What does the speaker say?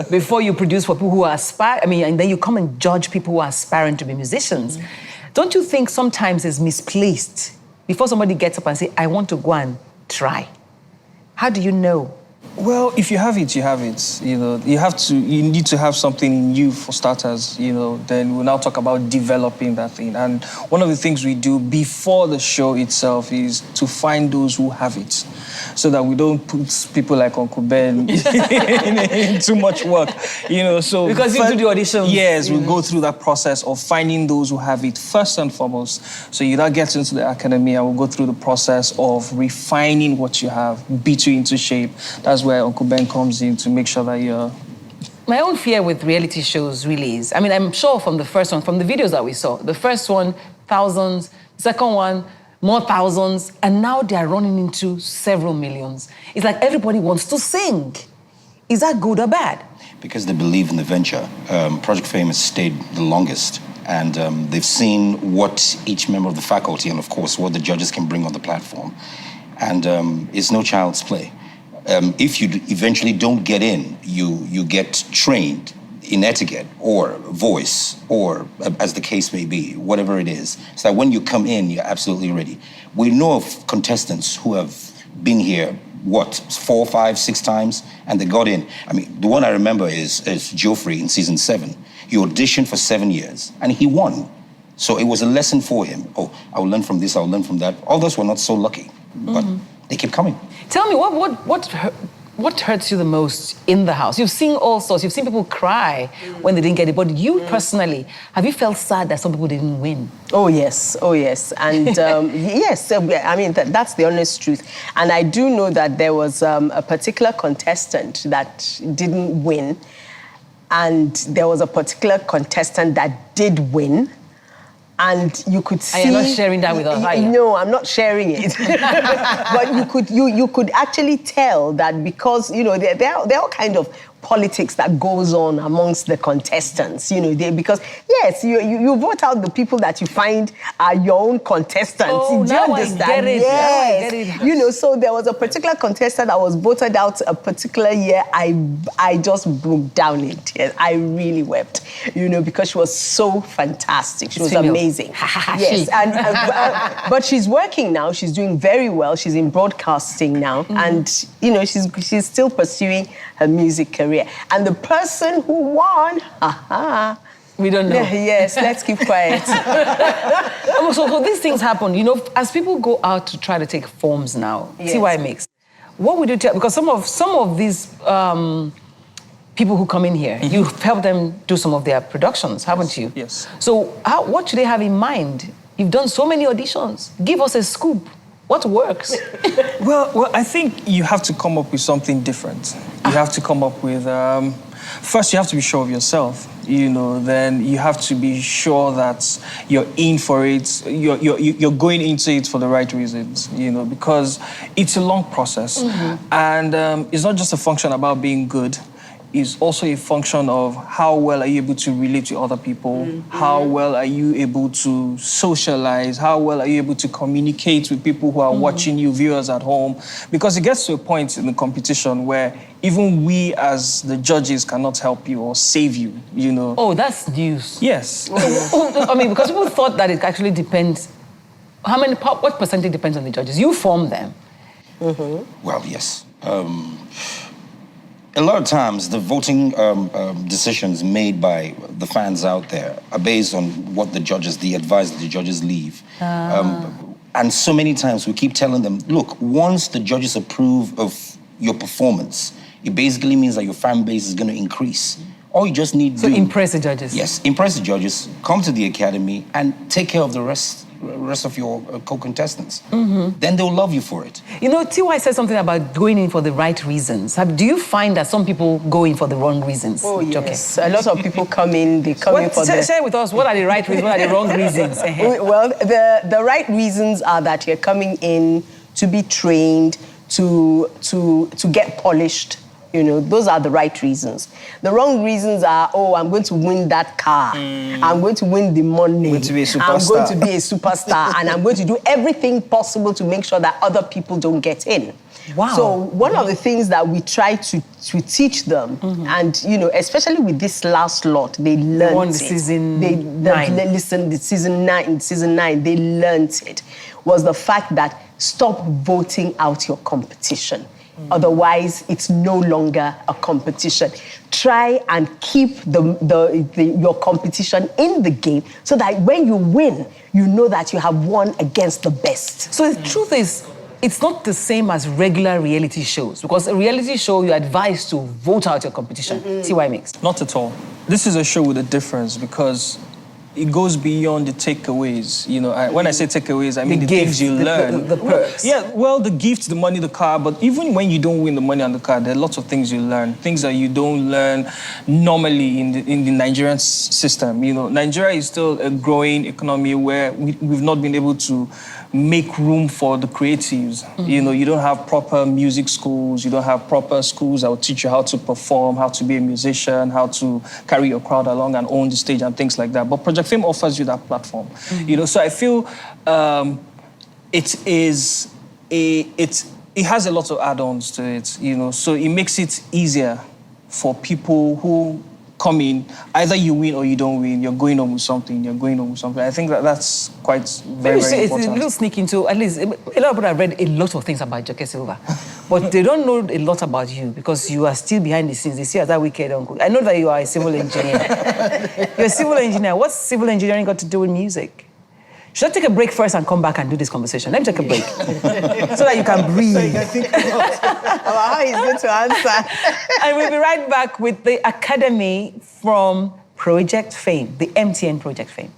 before you produce for people who aspire. I mean, and then you come and judge people who are aspiring to be musicians. Don't you think sometimes it's misplaced before somebody gets up and say, I want to go and try? How do you know? Well, if you have it, you have it. You know, you need to have something in you for starters, you know, then we'll now talk about developing that thing. And one of the things we do before the show itself is to find those who have it so that we don't put people like Uncle Ben in too much work, you know, so... Because you do the auditions. Yes, we go through that process of finding those who have it first and foremost. So you now get into the academy and we'll go through the process of refining what you have, beat you into shape. That's where Uncle Ben comes in to make sure that you're... My own fear with reality shows really is, I mean, I'm sure from the first one, from the videos that we saw, the first one, thousands, the second one, more thousands, and now they're running into several millions. It's like everybody wants to sing. Is that good or bad? Because they believe in the venture. Project Fame has stayed the longest, and they've seen what each member of the faculty and, of course, what the judges can bring on the platform. And it's no child's play. If you eventually don't get in, you get trained in etiquette or voice or, as the case may be, whatever it is, so that when you come in, you're absolutely ready. We know of contestants who have been here, 4, 5, 6 times, and they got in. I mean, the one I remember is Geoffrey in season 7. He auditioned for 7 years, and he won. So it was a lesson for him. Oh, I'll learn from this, I'll learn from that. Others were not so lucky, but they keep coming. Tell me, what hurts you the most in the house? You've seen all sorts. You've seen people cry when they didn't get it. But you personally, have you felt sad that some people didn't win? Oh, yes. Oh, yes. And yes, I mean, that's the honest truth. And I do know that there was a particular contestant that didn't win. And there was a particular contestant that did win. And you could see... And you're not sharing that with us, are you? No, I'm not sharing it. But you could actually tell that because, you know, there are all kind of politics that goes on amongst the contestants, you know, because, yes, you vote out the people that you find are your own contestants. Oh, do you understand? I get it. Yes. Now I get it. You know, so there was a particular contestant that was voted out a particular year. I just broke down in tears. I really wept, you know, because she was so fantastic. She was amazing. Yes, but she's working now. She's doing very well. She's in broadcasting now. And, you know, she's still pursuing her music career. And the person who won, we don't know. Yes, let's keep quiet. So these things happen, you know, as people go out to try to take forms now, TY Mix, what would you tell, because some of these people who come in here, you've helped them do some of their productions, haven't you? Yes. So what should they have in mind? You've done so many auditions. Give us a scoop. What works? Well, I think you have to come up with something different. You have to come up with... first, you have to be sure of yourself, you know. Then you have to be sure that you're in for it. You're going into it for the right reasons, you know, because it's a long process. And it's not just a function about being good. Is also a function of how well are you able to relate to other people, how well are you able to socialize, how well are you able to communicate with people who are watching you, viewers at home, because it gets to a point in the competition where even we as the judges cannot help you or save you, you know. Oh, that's news. Yes. I mean, because people thought that it actually depends, what percentage depends on the judges? You form them. Well, yes. A lot of times, the voting decisions made by the fans out there are based on what the advice that the judges leave. And so many times we keep telling them, look, once the judges approve of your performance, it basically means that your fan base is going to increase. All you just need to do... impress the judges. Yes, impress the judges, come to the academy and take care of the rest of your co-contestants. Then they'll love you for it. You know, TY said something about going in for the right reasons. Do you find that some people go in for the wrong reasons? Oh, yes. A lot of people come in, they come in for Share with us, what are the right reasons, what are the wrong reasons? Well, the right reasons are that you're coming in to be trained, to get polished, You know, those are the right reasons. The wrong reasons are, oh, I'm going to win that car. I'm going to win the money. I'm going to be a superstar. I'm going to be a superstar. And I'm going to do everything possible to make sure that other people don't get in. Wow. So one of the things that we try to teach them, and you know, especially with this last lot, they learned the it. Season 9. The season 9, they learned it, was the fact that stop voting out your competition. Otherwise, it's no longer a competition. Try and keep your competition in the game so that when you win, you know that you have won against the best. So the truth is, it's not the same as regular reality shows, because a reality show, you're advised to vote out your competition. See what I mean? Not at all. This is a show with a difference because it goes beyond the takeaways. You know, when I say takeaways, I mean the things you learn. The perks. Yeah, well, the gift, the money, the car, but even when you don't win the money on the car, there are lots of things you learn, things that you don't learn normally in the Nigerian system. You know, Nigeria is still a growing economy where we've not been able to make room for the creatives. You know, you don't have proper music schools, you don't have proper schools that will teach you how to perform, how to be a musician, how to carry your crowd along and own the stage and things like that. But Project Fame offers you that platform. You know, so I feel it has a lot of add-ons to it, you know, so it makes it easier for people who come in, either you win or you don't win, you're going on with something, I think that's quite very important. It's a little sneak into, at least, a lot of people have read a lot of things about Joke Silva, but they don't know a lot about you because you are still behind the scenes. They see you as that wicked uncle. I know that you are a civil engineer. You're a civil engineer. What's civil engineering got to do with music? Should I take a break first and come back and do this conversation? Let me take a break so that you can breathe. How he's going to answer. And we'll be right back with the Academy from Project Fame, the MTN Project Fame.